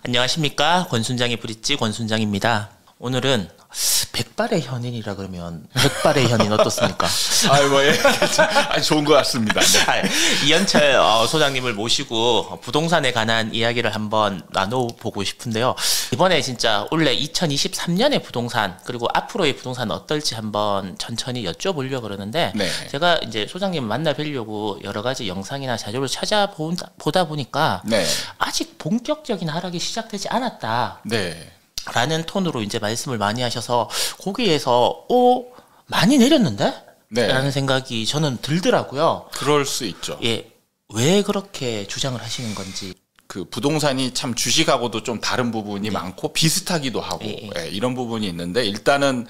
안녕하십니까. 권순장의 브릿지 권순장입니다. 오늘은 백발의 현인이라 그러면 백발의 현인 어떻습니까? 예. 좋은 것 같습니다. 네. 이현철 소장님을 모시고 부동산에 관한 이야기를 한번 나눠보고 싶은데요. 이번에 진짜 올해 2023년의 부동산 그리고 앞으로의 부동산 어떨지 한번 천천히 여쭤보려고 그러는데 네. 제가 이제 소장님 만나 뵈려고 여러 가지 영상이나 자료를 찾아보다 보니까 네. 아직 본격적인 하락이 시작되지 않았다. 네. 라는 톤으로 이제 말씀을 많이 하셔서 거기에서 많이 내렸는데? 네. 라는 생각이 저는 들더라고요. 그럴 수 있죠. 예, 왜 그렇게 주장을 하시는 건지. 그 부동산이 참 주식하고도 좀 다른 부분이 네. 많고 비슷하기도 하고 예. 이런 부분이 있는데 일단은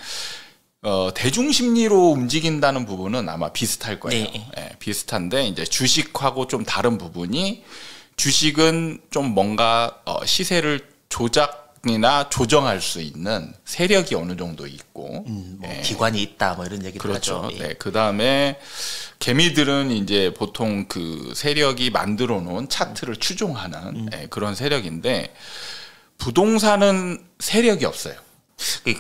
대중 심리로 움직인다는 부분은 아마 비슷할 거예요. 네. 비슷한데 이제 주식하고 좀 다른 부분이 주식은 좀 뭔가 시세를 조작이나 조정할 수 있는 세력이 어느 정도 있고 기관이 있다 뭐 이런 얘기도 그렇죠. 하죠. 예. 네. 그다음에 개미들은 이제 보통 그 세력이 만들어 놓은 차트를 추종하는 그런 세력인데 부동산은 세력이 없어요.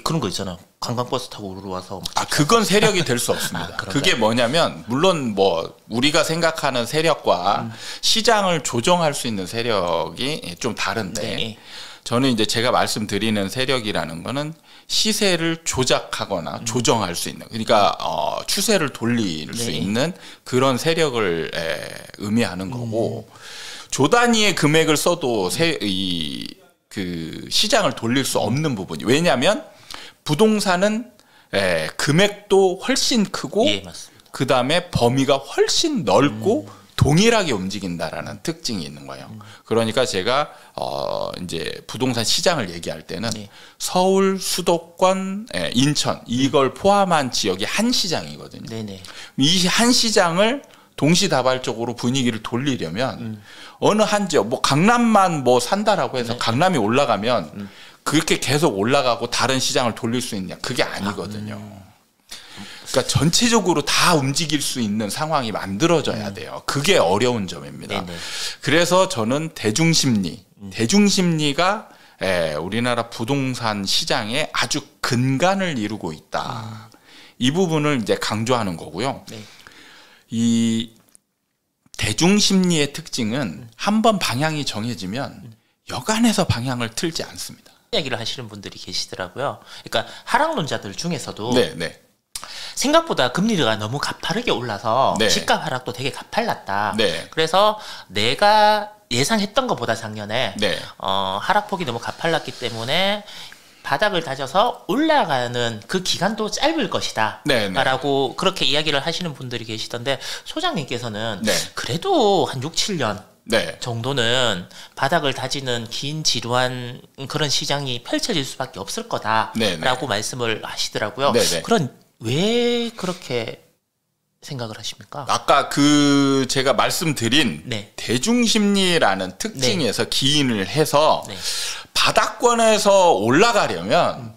그런 거 있잖아요. 관광버스 타고 우르르 와서. 그건 세력이 될 수 없습니다. 그게 뭐냐면 물론 뭐 우리가 생각하는 세력과 시장을 조정할 수 있는 세력이 좀 다른데 네. 저는 이제 제가 말씀드리는 세력이라는 거는 시세를 조작하거나 조정할 수 있는 그러니까 추세를 돌릴 수 있는 그런 세력을 의미하는 거고 조 단위의 금액을 써도 그 시장을 돌릴 수 없는 부분이 왜냐하면 부동산은 금액도 훨씬 크고 예, 맞습니다. 그 다음에 범위가 훨씬 넓고 동일하게 움직인다라는 특징이 있는 거예요. 그러니까 제가 이제 부동산 시장을 얘기할 때는 서울, 수도권, 인천 이걸 포함한 지역이 한 시장이거든요. 네네. 이 한 시장을 동시다발적으로 분위기를 돌리려면 어느 한 지역, 뭐 강남만 뭐 산다라고 해서 강남이 올라가면 그렇게 계속 올라가고 다른 시장을 돌릴 수 있냐? 그게 아니거든요. 그러니까 전체적으로 다 움직일 수 있는 상황이 만들어져야 돼요. 그게 어려운 점입니다. 네네. 그래서 저는 대중심리가 우리나라 부동산 시장에 아주 근간을 이루고 있다. 이 부분을 이제 강조하는 거고요. 네. 이 대중심리의 특징은 한번 방향이 정해지면 여간해서 방향을 틀지 않습니다. 이야기를 하시는 분들이 계시더라고요. 그러니까 하락론자들 중에서도 네. 생각보다 금리가 너무 가파르게 올라서 집값 하락도 되게 가팔랐다. 그래서 내가 예상했던 것보다 작년에 하락폭이 너무 가팔랐기 때문에 바닥을 다져서 올라가는 그 기간도 짧을 것이다 라고 그렇게 이야기를 하시는 분들이 계시던데 소장님께서는 그래도 한 6, 7년 정도는 바닥을 다지는 긴 지루한 그런 시장이 펼쳐질 수밖에 없을 거다라고 말씀을 하시더라고요. 그런 왜 그렇게 생각을 하십니까? 아까 제가 말씀드린 대중심리라는 특징에서 기인을 해서 바닥권에서 올라가려면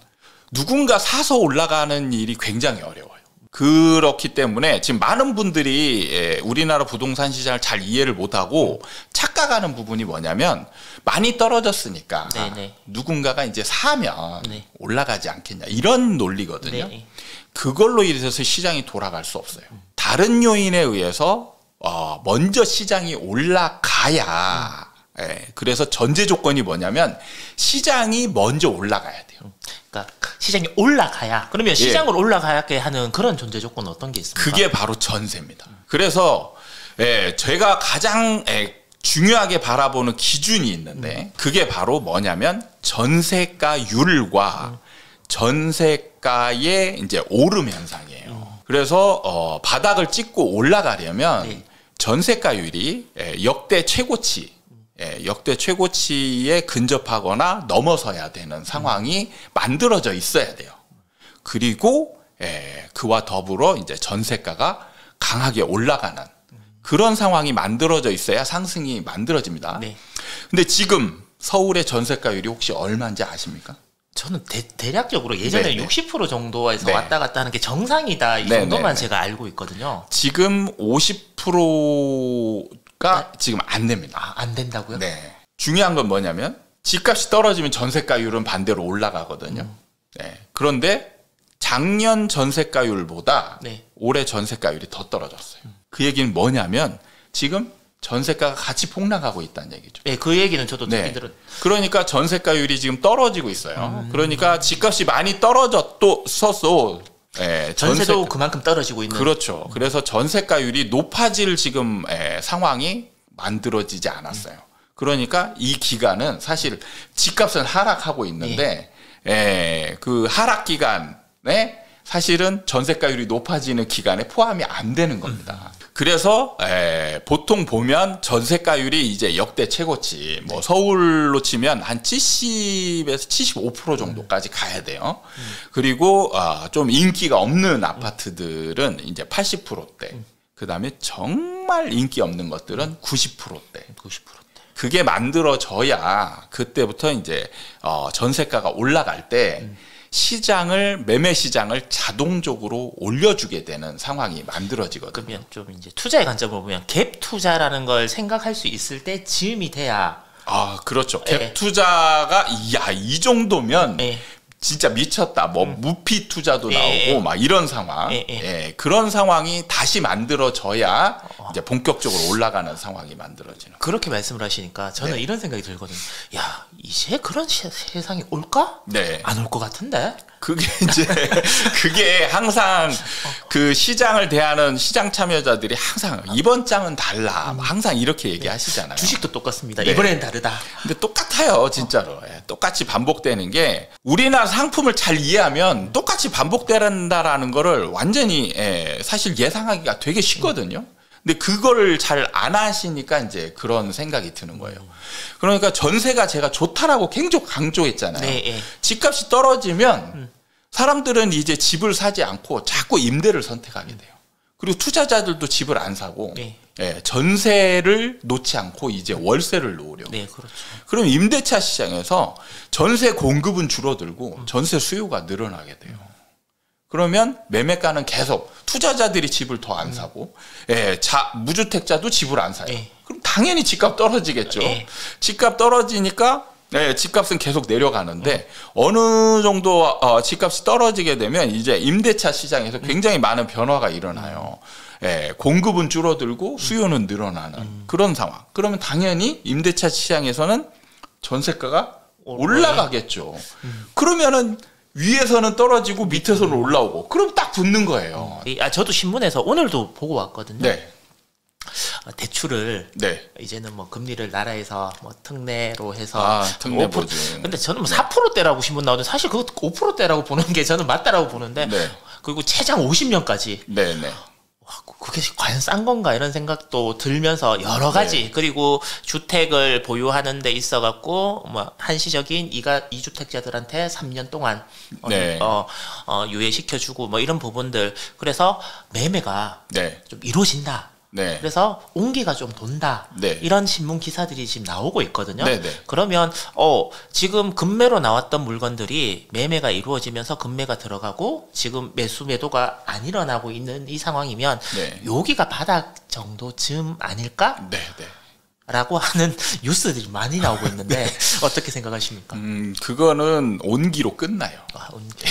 누군가 사서 올라가는 일이 굉장히 어려워요. 그렇기 때문에 지금 많은 분들이 우리나라 부동산 시장을 잘 이해를 못하고 착각하는 부분이 뭐냐면 많이 떨어졌으니까 누군가가 이제 사면 올라가지 않겠냐 이런 논리거든요. 그걸로 인해서 시장이 돌아갈 수 없어요. 다른 요인에 의해서 먼저 시장이 올라가야 그래서 전제 조건이 뭐냐면 시장이 먼저 올라가야 돼요. 그러니까 시장이 올라가야 그러면 시장을 올라가게 하는 그런 전제 조건은 어떤 게 있습니까? 그게 바로 전세입니다. 그래서 제가 가장 중요하게 바라보는 기준이 있는데 그게 바로 뭐냐면 전세가율과 전세가의 이제 오름 현상이에요. 그래서 바닥을 찍고 올라가려면 전세가율이 역대 최고치에 근접하거나 넘어서야 되는 상황이 만들어져 있어야 돼요. 그리고 그와 더불어 이제 전세가가 강하게 올라가는 그런 상황이 만들어져 있어야 상승이 만들어집니다. 근데 지금 서울의 전세가율이 혹시 얼마인지 아십니까? 저는 대략적으로 예전에 60% 정도에서 왔다 갔다 하는 게 정상이다 이 정도만 제가 알고 있거든요. 지금 50%가 지금 안 됩니다. 안 된다고요? 중요한 건 뭐냐면 집값이 떨어지면 전세가율은 반대로 올라가거든요. 네. 그런데 작년 전세가율보다 네. 올해 전세가율이 더 떨어졌어요. 그 얘기는 뭐냐면 지금 전세가가 같이 폭락하고 있다는 얘기죠. 네, 그 얘기는 저도 듣긴 들었. 그러니까 전세가율이 지금 떨어지고 있어요. 그러니까 집값이 많이 떨어졌어도 전세도 그만큼 떨어지고 있는. 그렇죠. 그래서 전세가율이 높아질 지금 상황이 만들어지지 않았어요. 그러니까 이 기간은 사실 집값은 하락하고 있는데 그 하락 기간에 사실은 전세가율이 높아지는 기간에 포함이 안 되는 겁니다. 그래서 보통 보면 전세가율이 이제 역대 최고치 뭐 서울로 치면 한 70에서 75% 정도까지 가야 돼요. 그리고 좀 인기가 없는 아파트들은 이제 80%대. 그다음에 정말 인기 없는 것들은 90%대. 90%대. 그게 만들어져야 그때부터 이제 전세가가 올라갈 때 매매 시장을 자동적으로 올려주게 되는 상황이 만들어지거든요. 그러면 좀 이제 투자의 관점으로 보면 갭 투자라는 걸 생각할 수 있을 때 즈음이 돼야. 그렇죠. 갭 투자가 이 정도면 진짜 미쳤다. 뭐 무피 투자도 나오고 막 이런 상황. 그런 상황이 다시 만들어져야 이제 본격적으로 올라가는 상황이 만들어지는. 그렇게 말씀을 하시니까 저는 이런 생각이 들거든요. 야, 이제 그런 세상이 올까? 네. 안 올 것 같은데. 그게 항상 그 시장을 대하는 시장 참여자들이 항상 이번 장은 달라. 항상 이렇게 얘기하시잖아요. 주식도 똑같습니다. 이번엔 다르다. 근데 똑같아요, 진짜로. 똑같이 반복되는 게 우리나라 상품을 잘 이해하면 똑같이 반복된다라는 거를 완전히 사실 예상하기가 되게 쉽거든요. 근데 그거를 잘 안 하시니까 이제 그런 생각이 드는 거예요. 그러니까 전세가 제가 좋다라고 계속 강조했잖아요. 집값이 떨어지면 사람들은 이제 집을 사지 않고 자꾸 임대를 선택하게 돼요. 그리고 투자자들도 집을 안 사고 전세를 놓지 않고 이제 월세를 놓으려고. 그렇죠. 그럼 임대차 시장에서 전세 공급은 줄어들고 전세 수요가 늘어나게 돼요. 그러면 매매가는 계속 투자자들이 집을 더 안 사고 무주택자도 집을 안 사요. 그럼 당연히 집값 떨어지겠죠. 집값 떨어지니까 집값은 계속 내려가는데 어느 정도 집값이 떨어지게 되면 이제 임대차 시장에서 굉장히 많은 변화가 일어나요. 공급은 줄어들고 수요는 늘어나는 그런 상황. 그러면 당연히 임대차 시장에서는 전세가가 올라가겠죠. 그러면은 위에서는 떨어지고 밑에서는 올라오고 그럼 딱 붙는 거예요. 저도 신문에서 오늘도 보고 왔거든요. 대출을 이제는 뭐 금리를 나라에서 뭐 특례로 해서 특례 보증. 근데 저는 뭐 4%대라고 신문 나오는데 사실 그거 5%대라고 보는 게 저는 맞다라고 보는데 그리고 최장 50년까지. 그게 과연 싼 건가 이런 생각도 들면서 여러 가지 그리고 주택을 보유하는 데 있어 갖고 뭐 한시적인 이주택자들한테 3년 동안 유예시켜 주고 뭐 이런 부분들 그래서 매매가 좀 이루어진다. 그래서 온기가 좀 돈다. 이런 신문 기사들이 지금 나오고 있거든요. 그러면 지금 급매로 나왔던 물건들이 매매가 이루어지면서 급매가 들어가고 지금 매도가 안 일어나고 있는 이 상황이면 여기가 바닥 정도쯤 아닐까? 라고 하는 뉴스들이 많이 나오고 있는데 어떻게 생각하십니까? 그거는 온기로 끝나요. 온기.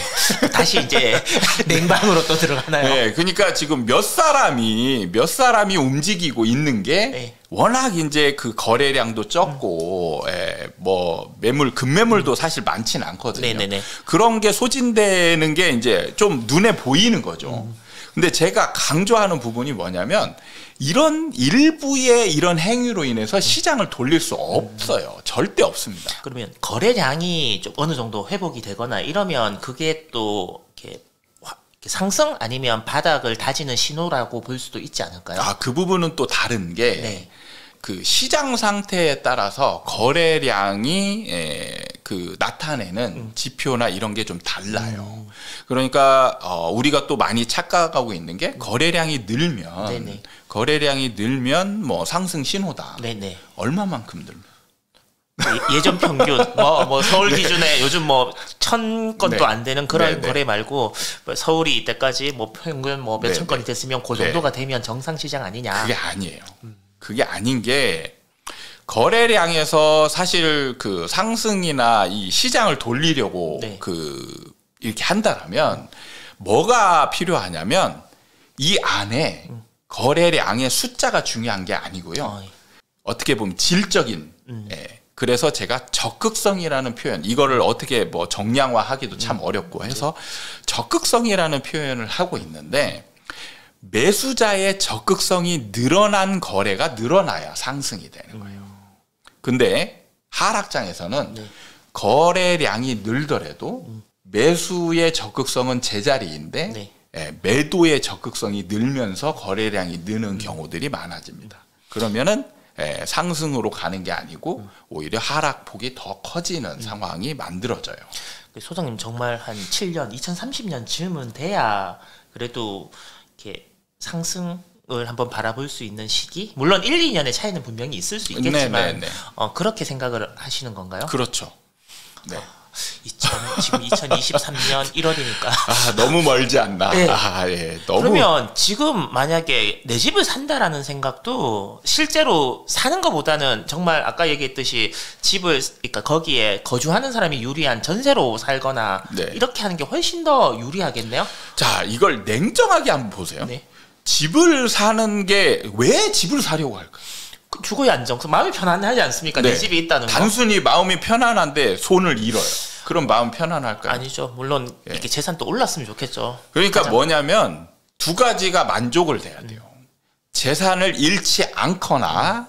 다시 이제 냉방으로 또 들어가나요? 그러니까 지금 몇 사람이 움직이고 있는 게 워낙 이제 그 거래량도 적고 뭐 급매물도 사실 많지는 않거든요. 그런 게 소진되는 게 이제 좀 눈에 보이는 거죠. 근데 제가 강조하는 부분이 뭐냐면 이런 일부의 이런 행위로 인해서 시장을 돌릴 수 없어요. 절대 없습니다. 그러면 거래량이 좀 어느 정도 회복이 되거나 이러면 그게 또 이렇게 상승 아니면 바닥을 다지는 신호라고 볼 수도 있지 않을까요? 그 부분은 또 다른 게 그 시장 상태에 따라서 거래량이 그 나타내는 지표나 이런 게 좀 달라요. 그러니까 우리가 또 많이 착각하고 있는 게 거래량이 늘면 뭐 상승 신호다. 얼마만큼 늘면? 예전 평균 뭐 서울 기준에 요즘 뭐 1000건도 안 되는 그런 거래 말고 서울이 이때까지 뭐 평균 뭐 몇천 건이 됐으면 그 정도가 되면 정상 시장 아니냐? 그게 아니에요. 그게 아닌 게 거래량에서 사실 그 상승이나 이 시장을 돌리려고 네. 이렇게 한다라면 뭐가 필요하냐면 이 안에 거래량의 숫자가 중요한 게 아니고요. 어떻게 보면 질적인. 예. 그래서 제가 적극성이라는 표현, 이거를 어떻게 뭐 정량화하기도 참 어렵고 해서 적극성이라는 표현을 하고 있는데, 매수자의 적극성이 늘어난 거래가 늘어나야 상승이 되는 거예요. 근데 하락장에서는 네. 거래량이 늘더라도 매수의 적극성은 제자리인데 네. 매도의 적극성이 늘면서 거래량이 느는 경우들이 많아집니다. 그러면은 상승으로 가는 게 아니고 오히려 하락폭이 더 커지는 상황이 만들어져요. 소장님 정말 한 7년, 2030년 즈음은 돼야 그래도 이렇게 상승을 한번 바라볼 수 있는 시기? 물론 1, 2년의 차이는 분명히 있을 수 있겠지만 그렇게 생각을 하시는 건가요? 그렇죠. 네. 지금 2023년 1월이니까 너무 멀지 않나? 네. 예, 너무. 그러면 지금 만약에 내 집을 산다라는 생각도 실제로 사는 것보다는 정말 아까 얘기했듯이 집을 그러니까 거기에 거주하는 사람이 유리한 전세로 살거나 네. 이렇게 하는 게 훨씬 더 유리하겠네요. 자, 이걸 냉정하게 한번 보세요. 네. 집을 사는 게 왜 집을 사려고 할까요? 주거의 안정성, 마음이 편안하지 않습니까? 네. 내 집이 있다는 거. 단순히 마음이 편안한데 손을 잃어요. 그럼 마음 편안할까요? 아니죠. 물론 이렇게 재산도 올랐으면 좋겠죠. 그러니까 뭐냐면 두 가지가 만족을 돼야 돼요. 재산을 잃지 않거나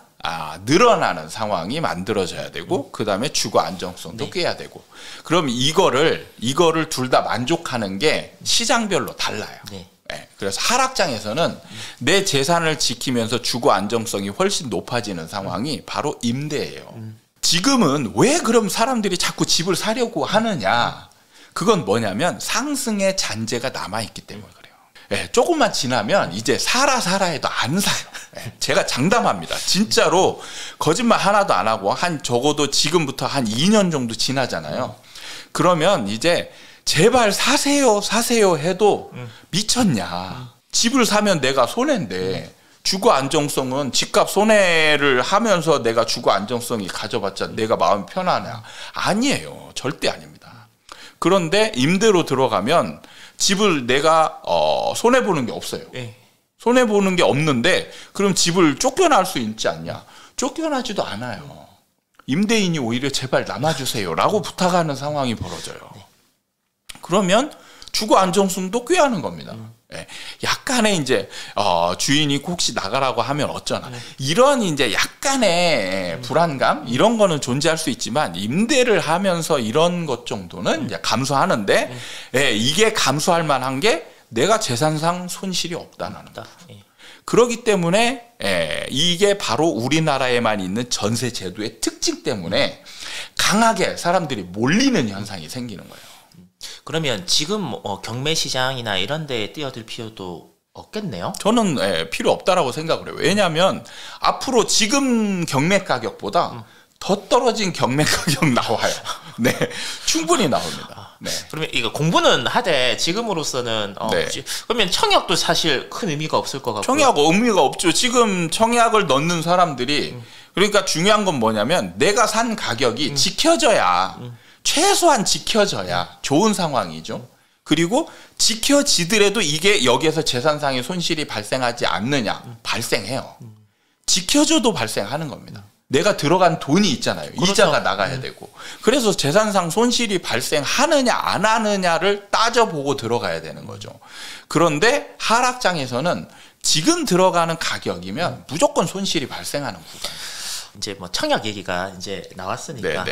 늘어나는 상황이 만들어져야 되고 그다음에 주거 안정성도 네. 꾀야 되고. 그럼 이거를 둘 다 만족하는 게 시장별로 달라요. 네. 네. 그래서 하락장에서는 내 재산을 지키면서 주거 안정성이 훨씬 높아지는 상황이 바로 임대예요. 지금은 왜 그럼 사람들이 자꾸 집을 사려고 하느냐? 그건 뭐냐면 상승의 잔재가 남아있기 때문에 그래요. 네, 조금만 지나면 이제 사라 해도 안 사요. 네, 제가 장담합니다. 진짜로 거짓말 하나도 안 하고 적어도 지금부터 한 2년 정도 지나잖아요. 그러면 이제 제발 사세요 해도 미쳤냐. 집을 사면 내가 손해인데 주거 안정성은 집값 손해를 하면서 내가 주거 안정성이 가져봤자 내가 마음이 편하냐. 아니에요. 절대 아닙니다. 그런데 임대로 들어가면 집을 내가 손해보는 게 없어요. 손해보는 게 없는데 그럼 집을 쫓겨날 수 있지 않냐. 쫓겨나지도 않아요. 임대인이 오히려 제발 남아주세요 라고 부탁하는 상황이 벌어져요. 그러면 주거 안정성도 꾀하는 겁니다. 약간의 이제 주인이 혹시 나가라고 하면 어쩌나 이런 이제 약간의 불안감 이런 거는 존재할 수 있지만 임대를 하면서 이런 것 정도는 이제 감수하는데 이게 감수할 만한 게 내가 재산상 손실이 없다는 거. 그렇기 때문에 이게 바로 우리나라에만 있는 전세 제도의 특징 때문에 강하게 사람들이 몰리는 현상이 생기는 거예요. 그러면 지금 경매 시장이나 이런 데에 뛰어들 필요도 없겠네요? 저는 필요 없다라고 생각을 해요. 왜냐하면 앞으로 지금 경매 가격보다 더 떨어진 경매 가격 나와요. 네, 충분히 나옵니다. 네. 그러면 이거 공부는 하되 지금으로서는 네. 그러면 청약도 사실 큰 의미가 없을 것 같고요. 청약 의미가 없죠. 지금 청약을 넣는 사람들이 그러니까 중요한 건 뭐냐면 내가 산 가격이 지켜져야 최소한 지켜져야 좋은 상황이죠. 그리고 지켜지더라도 이게 여기에서 재산상의 손실이 발생하지 않느냐. 발생해요. 지켜줘도 발생하는 겁니다. 내가 들어간 돈이 있잖아요. 그렇죠. 이자가 나가야 되고. 그래서 재산상 손실이 발생하느냐 안 하느냐를 따져보고 들어가야 되는 거죠. 그런데 하락장에서는 지금 들어가는 가격이면 무조건 손실이 발생하는 구간. 이제 뭐 청약 얘기가 이제 나왔으니까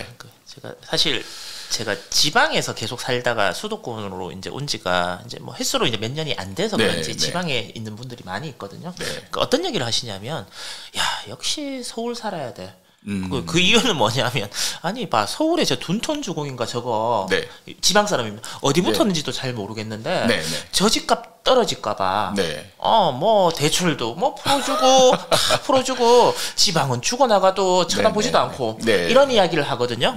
제가 지방에서 계속 살다가 수도권으로 이제 온 지가 이제 뭐 횟수로 이제 몇 년이 안 돼서 그런지 지방에 있는 분들이 많이 있거든요. 그러니까 어떤 얘기를 하시냐면, 야, 역시 서울 살아야 돼. 그 이유는 뭐냐면, 아니, 서울에 저 둔촌 주공인가 저거, 지방 사람이면 어디 붙었는지도 잘 모르겠는데, 저 집값 떨어질까봐 뭐 대출도 뭐 풀어주고 지방은 죽어나가도 쳐다보지도 않고 이런 이야기를 하거든요.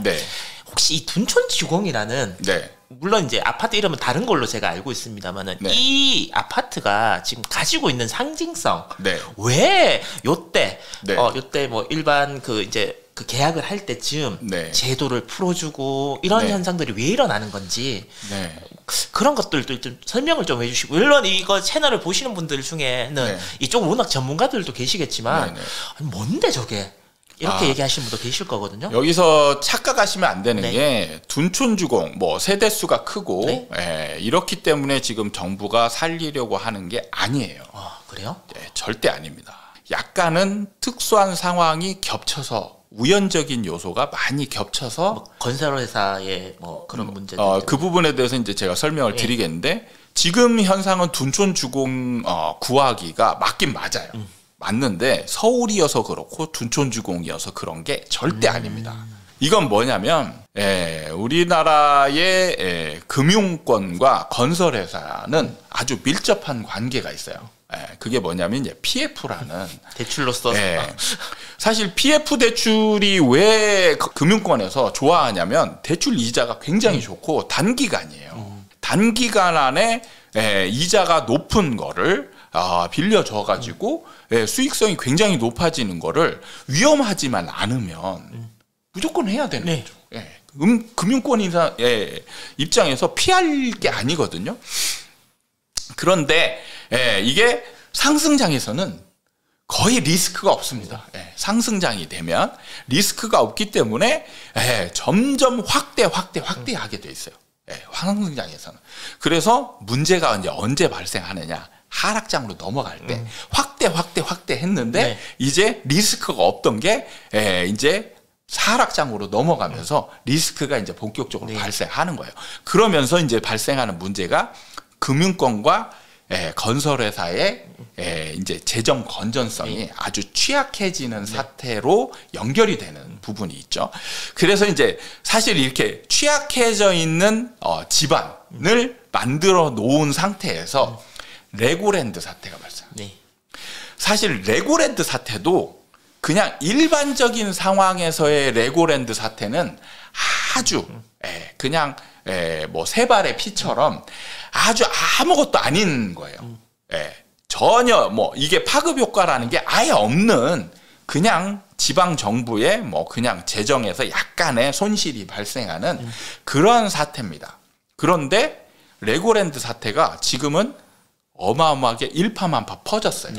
혹시 이 둔촌지공이라는 물론 이제 아파트 이름은 다른 걸로 제가 알고 있습니다만은 이 아파트가 지금 가지고 있는 상징성 왜 요때 뭐 일반 그 이제 그 계약을 할 때쯤 제도를 풀어주고 이런 현상들이 왜 일어나는 건지 그런 것들도 좀 설명을 좀 해주시고, 물론 이거 채널을 보시는 분들 중에는 이쪽 워낙 전문가들도 계시겠지만 아니, 뭔데 저게 이렇게 얘기하시는 분도 계실 거거든요. 여기서 착각하시면 안 되는 게 둔촌주공 뭐 세대수가 크고 이렇기 때문에 지금 정부가 살리려고 하는 게 아니에요. 그래요? 절대 아닙니다. 약간은 특수한 상황이 겹쳐서 우연적인 요소가 많이 겹쳐서 뭐 건설회사의 뭐 그런 문제들 그 부분에 대해서 이제 제가 설명을 드리겠는데, 지금 현상은 둔촌주공 구하기가 맞긴 맞아요. 맞는데 서울이어서 그렇고 둔촌주공이어서 그런 게 절대 아닙니다. 이건 뭐냐면 우리나라의 금융권과 건설회사는 아주 밀접한 관계가 있어요. 그게 뭐냐면 이제 PF라는 대출로서 사실 PF 대출이 왜 금융권에서 좋아하냐면 대출 이자가 굉장히 좋고 단기간이에요. 단기간 안에 이자가 높은 거를 빌려줘 가지고 수익성이 굉장히 높아지는 거를 위험하지만 않으면 무조건 해야 되는 거죠. 금융권 입장에서 피할 게 아니거든요. 그런데 이게 상승장에서는 거의 리스크가 없습니다. 상승장이 되면 리스크가 없기 때문에 점점 확대하게 돼 있어요. 상승장에서는. 그래서 문제가 이제 언제 발생하느냐, 하락장으로 넘어갈 때 확대 했는데 이제 리스크가 없던 게 이제 하락장으로 넘어가면서 리스크가 이제 본격적으로 발생하는 거예요. 그러면서 이제 발생하는 문제가 금융권과 건설회사의 이제 재정 건전성이 아주 취약해지는 사태로 연결이 되는 부분이 있죠. 그래서 이제 사실 이렇게 취약해져 있는 집안을 만들어 놓은 상태에서 레고랜드 사태가 발생합니다. 사실 레고랜드 사태도 그냥 일반적인 상황에서의 레고랜드 사태는 아주 그냥 뭐 세 발의 피처럼 아주 아무것도 아닌 거예요. 전혀 뭐 이게 파급 효과라는 게 아예 없는 그냥 지방 정부의 뭐 그냥 재정에서 약간의 손실이 발생하는 그런 사태입니다. 그런데 레고랜드 사태가 지금은 어마어마하게 일파만파 퍼졌어요.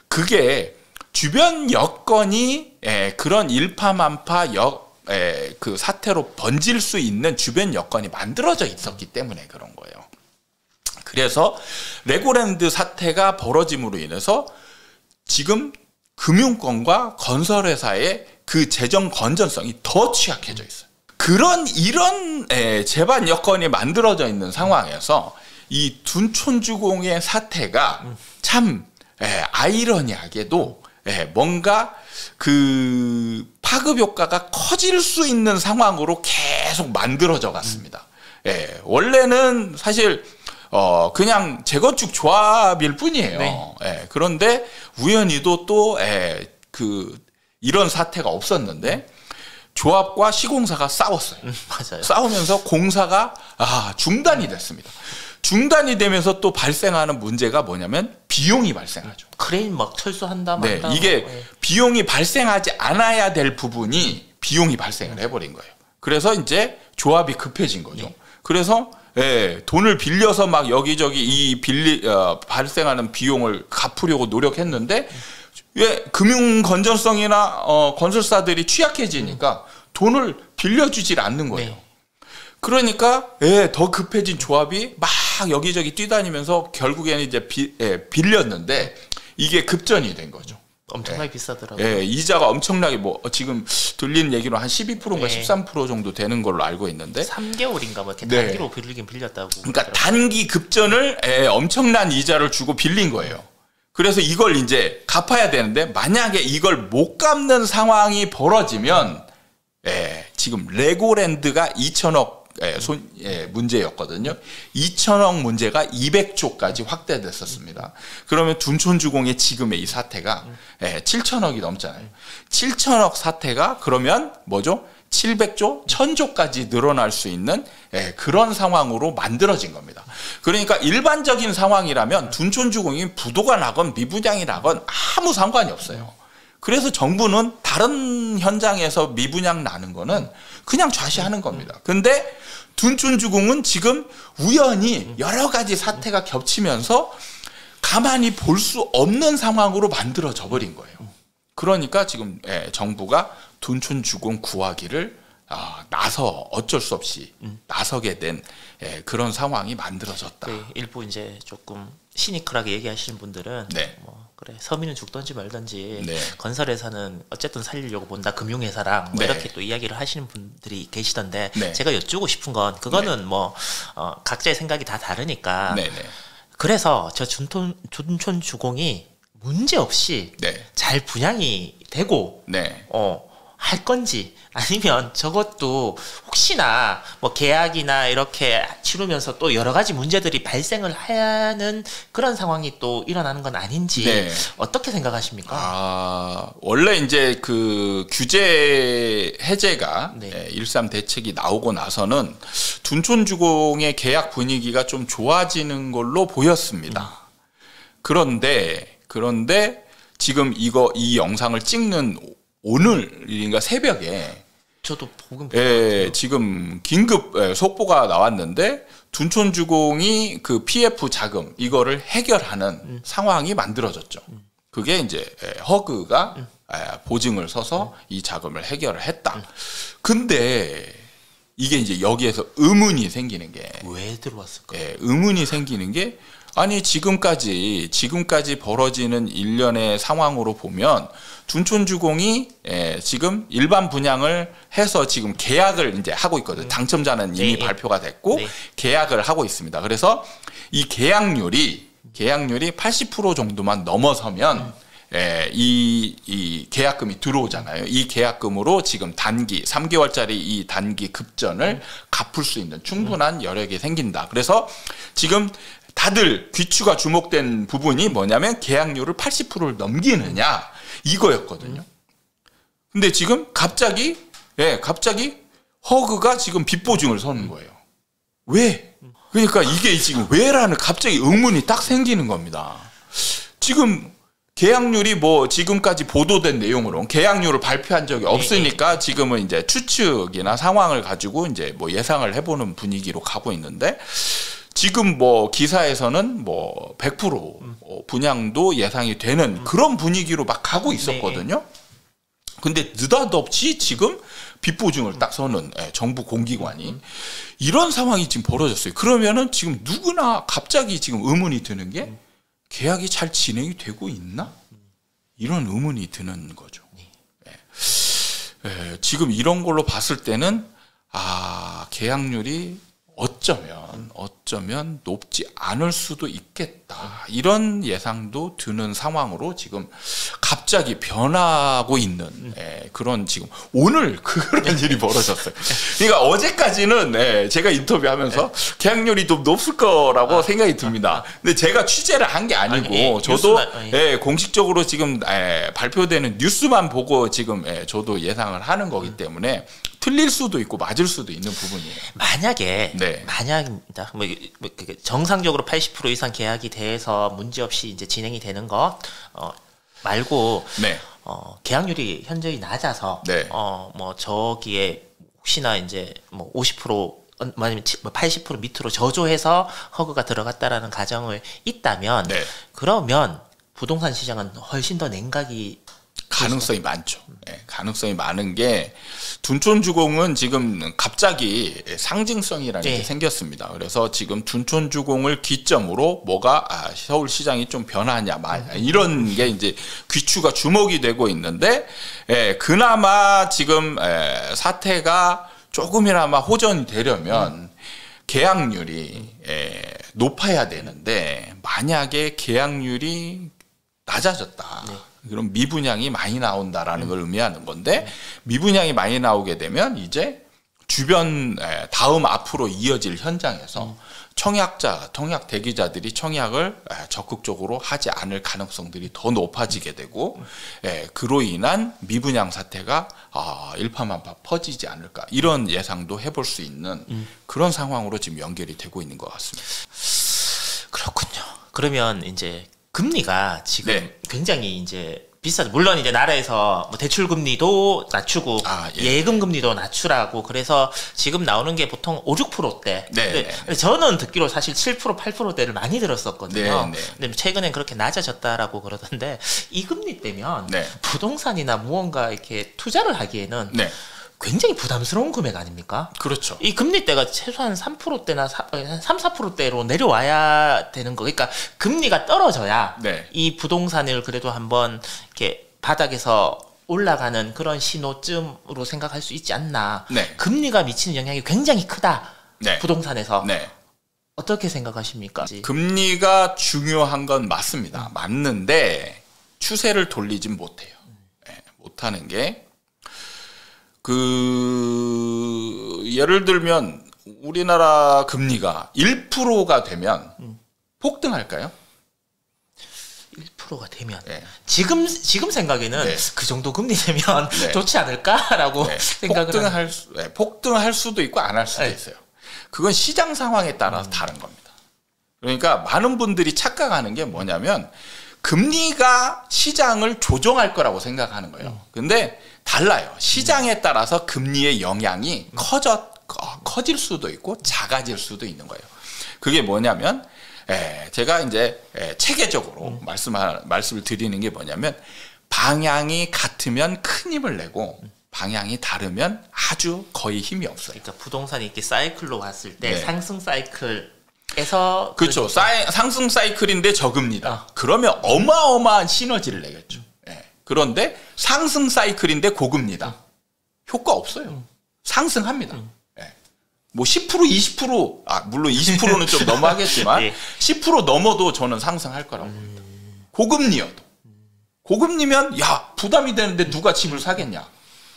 그게 주변 여건이 그런 일파만파 그 사태로 번질 수 있는 주변 여건이 만들어져 있었기 때문에 그런 거예요. 그래서 레고랜드 사태가 벌어짐으로 인해서 지금 금융권과 건설회사의 그 재정 건전성이 더 취약해져 있어요. 이런 재반 여건이 만들어져 있는 상황에서 이 둔촌주공의 사태가 참 아이러니하게도 뭔가 그 파급 효과가 커질 수 있는 상황으로 계속 만들어져 갔습니다. 원래는 사실 그냥 재건축 조합일 뿐이에요. 그런데 우연히도 또 이런 사태가 없었는데 조합과 시공사가 싸웠어요. 맞아요. 싸우면서 공사가 중단이 됐습니다. 중단이 되면서 또 발생하는 문제가 뭐냐면 비용이 발생하죠. 크레인 막 철수한다. 이게 비용이 발생하지 않아야 될 부분이 비용이 발생을 해버린 거예요. 그래서 이제 조합이 급해진 거죠. 그래서 돈을 빌려서 막 여기저기 발생하는 비용을 갚으려고 노력했는데 금융 건전성이나 건설사들이 취약해지니까 돈을 빌려주질 않는 거예요. 그러니까 더 급해진 조합이 막 여기저기 뛰다니면서 결국에는 이제 빌렸는데 이게 급전이 된 거죠. 엄청나게 비싸더라고요. 이자가 엄청나게 뭐 지금 들리는 얘기로 한 12%인가 13% 정도 되는 걸로 알고 있는데 3개월인가 뭐 이렇게 단기로 빌리긴 빌렸다고. 그러니까 단기 급전을 엄청난 이자를 주고 빌린 거예요. 그래서 이걸 이제 갚아야 되는데 만약에 이걸 못 갚는 상황이 벌어지면 지금 레고랜드가 2천억 문제였거든요. 2천억 문제가 200조까지 확대됐었습니다. 그러면 둔촌주공의 지금의 이 사태가 7천억이 넘잖아요. 7천억 사태가 그러면 뭐죠? 700조, 1000조까지 늘어날 수 있는 그런 상황으로 만들어진 겁니다. 그러니까 일반적인 상황이라면 둔촌주공이 부도가 나건 미분양이 나건 아무 상관이 없어요. 그래서 정부는 다른 현장에서 미분양 나는 거는 그냥 좌시하는 겁니다. 근데 둔촌주공은 지금 우연히 여러 가지 사태가 겹치면서 가만히 볼 수 없는 상황으로 만들어져 버린 거예요. 그러니까 지금 정부가 둔촌주공 구하기를 어쩔 수 없이 나서게 된 그런 상황이 만들어졌다. 일부 이제 조금 시니컬하게 얘기하시는 분들은 네. 뭐 그래 서민은 죽든지 말든지 네. 건설회사는 어쨌든 살리려고 본다 금융회사랑 뭐 네. 이렇게 또 이야기를 하시는 분들이 계시던데 네. 제가 여쭈고 싶은 건 그거는 네. 뭐 각자의 생각이 다 다르니까 네. 네. 그래서 저 둔촌주공이 문제 없이 네. 잘 분양이 되고 네. 할 건지 아니면 저것도 혹시나 뭐 계약이나 이렇게 치르면서 또 여러 가지 문제들이 발생을 하는 그런 상황이 또 일어나는 건 아닌지 네. 어떻게 생각하십니까? 원래 이제 그 규제 해제가 네. 1.3 대책이 나오고 나서는 둔촌주공의 계약 분위기가 좀 좋아지는 걸로 보였습니다. 그런데 지금 이 영상을 찍는 오늘인가 새벽에 저도 보긴 지금 긴급 속보가 나왔는데 둔촌주공이 그 PF 자금 이거를 해결하는 상황이 만들어졌죠. 그게 이제 허그가 보증을 서서 이 자금을 해결을 했다. 근데 이게 이제 여기에서 의문이 생기는 게 왜 들어왔을까? 의문이 생기는 게 아니 지금까지 벌어지는 일련의 상황으로 보면 둔촌주공이 지금 일반 분양을 해서 지금 계약을 이제 하고 있거든요. 당첨자는 이미 발표가 됐고 계약을 하고 있습니다. 그래서 이 계약률이 80% 정도만 넘어서면 이 계약금이 들어오잖아요. 이 계약금으로 지금 단기 3개월짜리 이 단기 급전을 갚을 수 있는 충분한 여력이 생긴다. 그래서 지금 다들 귀추가 주목된 부분이 뭐냐면 계약률을 80%를 넘기느냐 이거였거든요. 근데 지금 갑자기 허그가 지금 빚보증을 서는 거예요. 왜? 그러니까 이게 지금 왜라는 갑자기 의문이 딱 생기는 겁니다. 지금 계약률이 뭐 지금까지 보도된 내용으로 계약률을 발표한 적이 없으니까 지금은 이제 추측이나 상황을 가지고 이제 뭐 예상을 해보는 분위기로 가고 있는데 지금 뭐 기사에서는 뭐 100% 분양도 예상이 되는 그런 분위기로 막 가고 있었거든요. 근데 느닷없이 지금 빚보증을 딱 서는 정부 공기관이 이런 상황이 지금 벌어졌어요. 그러면은 지금 누구나 갑자기 지금 의문이 드는 게 계약이 잘 진행이 되고 있나? 이런 의문이 드는 거죠. 지금 이런 걸로 봤을 때는 계약률이 어쩌면 높지 않을 수도 있겠다. 이런 예상도 드는 상황으로 지금 갑자기 변하고 있는 그런 지금 오늘 그런 일이 벌어졌어요. 그러니까 어제까지는 제가 인터뷰하면서 계약률이 좀 높을 거라고 생각이 듭니다. 근데 제가 취재를 한 게 아니고 저도 공식적으로 지금 발표되는 뉴스만 보고 지금 저도 예상을 하는 거기 때문에 틀릴 수도 있고 맞을 수도 있는 부분이에요. 만약입니다. 정상적으로 80% 이상 계약이 돼서 문제 없이 이제 진행이 되는 것 말고 계약률이 현저히 낮아서 뭐 저기에 혹시나 이제 뭐 50% 아니면 80% 밑으로 저조해서 허그가 들어갔다라는 가정을 있다면 그러면 부동산 시장은 훨씬 더 냉각이 가능성이 많죠. 가능성이 많은 게 둔촌주공은 지금 갑자기 상징성이라는 게 생겼습니다. 그래서 지금 둔촌주공을 기점으로 뭐가 서울시장이 좀 변하냐 이런 게 이제 귀추가 주목이 되고 있는데 그나마 지금 사태가 조금이나마 호전이 되려면 계약률이 높아야 되는데 만약에 계약률이 낮아졌다. 그럼 미분양이 많이 나온다라는 걸 의미하는 건데 미분양이 많이 나오게 되면 이제 주변 다음 앞으로 이어질 현장에서 청약자, 청약 대기자들이 청약을 적극적으로 하지 않을 가능성들이 더 높아지게 되고 그로 인한 미분양 사태가 일파만파 퍼지지 않을까 이런 예상도 해볼 수 있는 그런 상황으로 지금 연결이 되고 있는 것 같습니다. 그렇군요. 그러면 이제 금리가 지금 네. 굉장히 이제 비싸죠. 물론 이제 나라에서 뭐 대출 금리도 낮추고 예금 금리도 낮추라고 그래서 지금 나오는 게 보통 5, 6%대. 네. 근데 저는 듣기로 사실 7%, 8%대를 많이 들었었거든요. 네. 근데 최근엔 그렇게 낮아졌다라고 그러던데 이 금리 때면 네. 부동산이나 무언가 이렇게 투자를 하기에는 네. 굉장히 부담스러운 금액 아닙니까? 그렇죠. 이 금리대가 최소한 3%대나 3, 4%대로 내려와야 되는 거. 그러니까 금리가 떨어져야 네. 이 부동산을 그래도 한번 이렇게 바닥에서 올라가는 그런 신호쯤으로 생각할 수 있지 않나. 네. 금리가 미치는 영향이 굉장히 크다. 네. 부동산에서. 네. 어떻게 생각하십니까? 금리가 중요한 건 맞습니다. 맞는데 추세를 돌리진 못해요. 못하는 게 예를 들면 우리나라 금리가 1%가 되면 폭등할까요? 1%가 되면 지금 생각에는 그 정도 금리 되면 좋지 않을까라고 생각을 폭등할 수도 있고 안 할 수도 있어요. 그건 시장 상황에 따라서 다른 겁니다. 그러니까 많은 분들이 착각하는 게 뭐냐면 금리가 시장을 조종할 거라고 생각하는 거예요. 근데 달라요. 시장에 따라서 금리의 영향이 커질 수도 있고 작아질 수도 있는 거예요. 그게 뭐냐면 제가 이제 체계적으로 말씀을 드리는 게 뭐냐면 방향이 같으면 큰 힘을 내고 방향이 다르면 아주 거의 힘이 없어요. 그러니까 부동산이 이렇게 사이클로 봤을 때 상승 사이클에서 그렇죠. 상승 사이클인데 저금리다. 그러면 어마어마한 시너지를 내겠죠. 그런데 상승 사이클인데 고금리다. 효과 없어요. 상승합니다. 뭐 10%, 20%, 물론 20%는 좀 너무하겠지만 10% 넘어도 저는 상승할 거라고 봅니다. 고금리여도. 고금리면 부담이 되는데 누가 집을 사겠냐?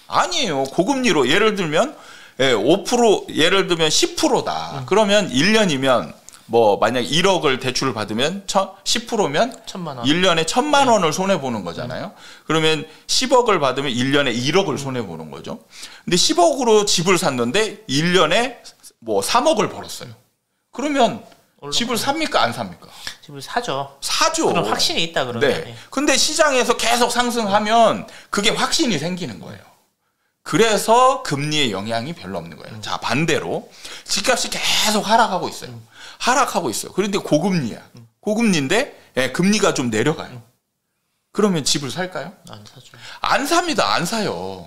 아니에요. 고금리로 예를 들면 5% 예를 들면 10%다. 그러면 1년이면 뭐 만약 1억을 대출을 받으면 10%면 1,000만 원. 1년에 1,000만 원을 손해 보는 거잖아요. 그러면 10억을 받으면 1년에 1억을 손해 보는 거죠. 근데 10억으로 집을 샀는데 1년에 뭐 3억을 벌었어요. 그러면 집을 삽니까 안 삽니까? 집을 사죠. 사죠. 그럼 확신이 있다 그러면. 네. 근데 시장에서 계속 상승하면 그게 확신이 생기는 거예요. 그래서 금리의 영향이 별로 없는 거예요. 자, 반대로 집값이 계속 하락하고 있어요. 하락하고 있어요. 그런데 고금리야. 고금리인데 금리가 좀 내려가요. 그러면 집을 살까요? 안 사죠. 안 삽니다. 안 사요.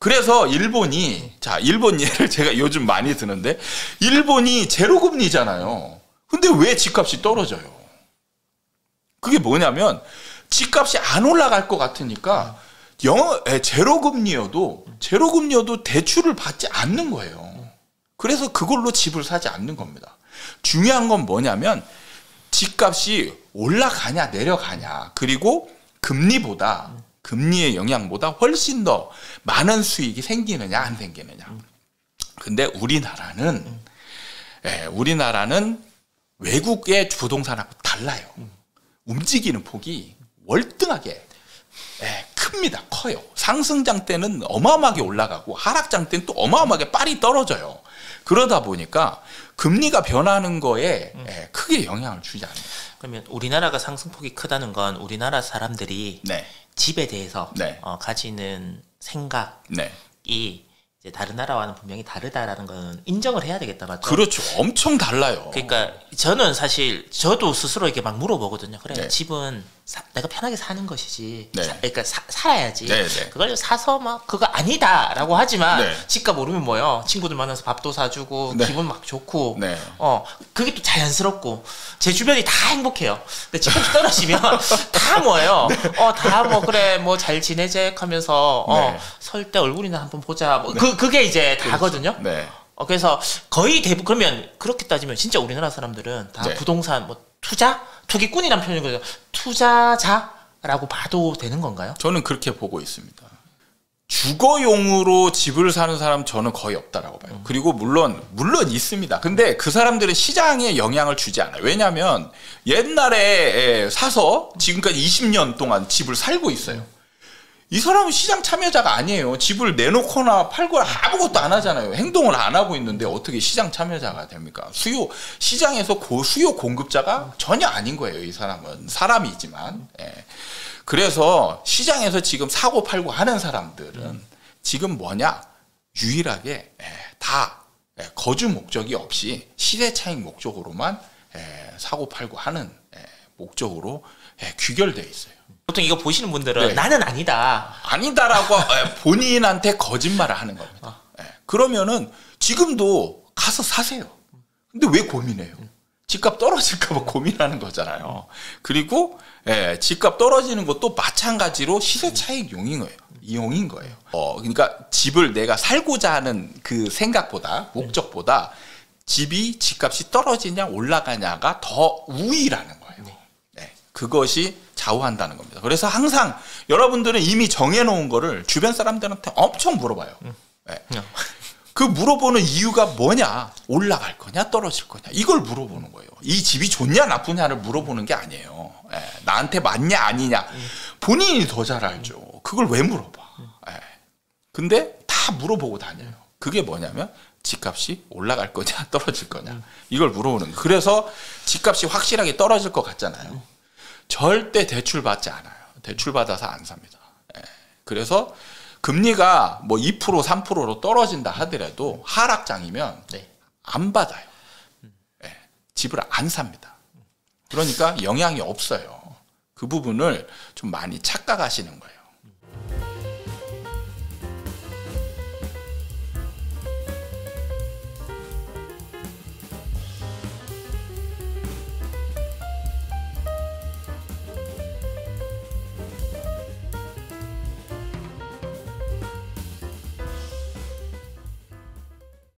그래서 일본이 일본 예를 제가 요즘 많이 드는데 일본이 제로금리잖아요. 근데 왜 집값이 떨어져요? 그게 뭐냐면 집값이 안 올라갈 것 같으니까 제로금리여도 대출을 받지 않는 거예요. 그래서 그걸로 집을 사지 않는 겁니다. 중요한 건 뭐냐면 집값이 올라가냐 내려가냐 그리고 금리의 영향보다 훨씬 더 많은 수익이 생기느냐 안 생기느냐. 근데 우리나라는 외국의 부동산하고 달라요. 움직이는 폭이 월등하게 큽니다. 커요. 상승장 때는 어마어마하게 올라가고 하락장 때는 또 어마어마하게 빨리 떨어져요. 그러다 보니까 금리가 변하는 거에 크게 영향을 주지 않아요. 그러면 우리나라가 상승폭이 크다는 건 우리나라 사람들이 집에 대해서 가지는 생각이 이제 다른 나라와는 분명히 다르다라는 건 인정을 해야 되겠다, 맞죠? 그렇죠. 엄청 달라요. 그러니까 저는 사실 저도 스스로 이렇게 막 물어보거든요. 그래, 집은 내가 편하게 사는 것이지. 그러니까 살아야지. 그걸 사서 막 그거 아니다라고 하지만 집값 오르면 뭐요? 친구들 만나서 밥도 사주고 기분 막 좋고 그게 또 자연스럽고 제 주변이 다 행복해요. 근데 집값이 떨어지면 다 뭐예요? 다 뭐 그래 뭐 잘 지내재 하면서 설 때 얼굴이나 한번 보자. 뭐 그게 이제 다거든요. 그래서 거의 대부분 그러면 그렇게 따지면 진짜 우리나라 사람들은 다 부동산 뭐 투기꾼이란 표현인 거죠. 투자자라고 봐도 되는 건가요? 저는 그렇게 보고 있습니다. 주거용으로 집을 사는 사람 저는 거의 없다라고 봐요. 그리고 물론 있습니다. 근데 그 사람들은 시장에 영향을 주지 않아요. 왜냐하면 옛날에 사서 지금까지 20년 동안 집을 살고 있어요. 이 사람은 시장 참여자가 아니에요. 집을 내놓거나 팔거나 아무것도 안 하잖아요. 행동을 안 하고 있는데 어떻게 시장 참여자가 됩니까? 시장에서 수요 공급자가 전혀 아닌 거예요. 이 사람은 사람이지만. 그래서 시장에서 지금 사고 팔고 하는 사람들은 지금 뭐냐? 유일하게 다 거주 목적이 없이 시세 차익 목적으로만 사고 팔고 하는 목적으로 귀결되어 있어요. 보통 이거 보시는 분들은 네. 나는 아니다라고 본인한테 거짓말을 하는 겁니다. 그러면은 지금도 가서 사세요. 근데 왜 고민해요? 집값 떨어질까 봐 고민하는 거잖아요. 그리고 집값 떨어지는 것도 마찬가지로 시세 차익 이용인 거예요. 그러니까 집을 내가 살고자 하는 그 생각보다 목적보다 집값이 떨어지냐 올라가냐가 더 우위라는 거예요. 그것이 좌우한다는 겁니다. 그래서 항상 여러분들은 이미 정해놓은 거를 주변 사람들한테 엄청 물어봐요. 그 물어보는 이유가 뭐냐? 올라갈 거냐 떨어질 거냐? 이걸 물어보는 거예요. 이 집이 좋냐 나쁘냐를 물어보는 게 아니에요. 나한테 맞냐 아니냐. 본인이 더 잘 알죠. 그걸 왜 물어봐? 근데 다 물어보고 다녀요. 그게 뭐냐면 집값이 올라갈 거냐 떨어질 거냐. 이걸 물어보는 거예요. 그래서 집값이 확실하게 떨어질 것 같잖아요. 절대 대출 받지 않아요. 대출 받아서 안 삽니다. 그래서 금리가 뭐 2% 3%로 떨어진다 하더라도 하락장이면 안 받아요. 집을 안 삽니다. 그러니까 영향이 없어요. 그 부분을 좀 많이 착각하시는 거예요.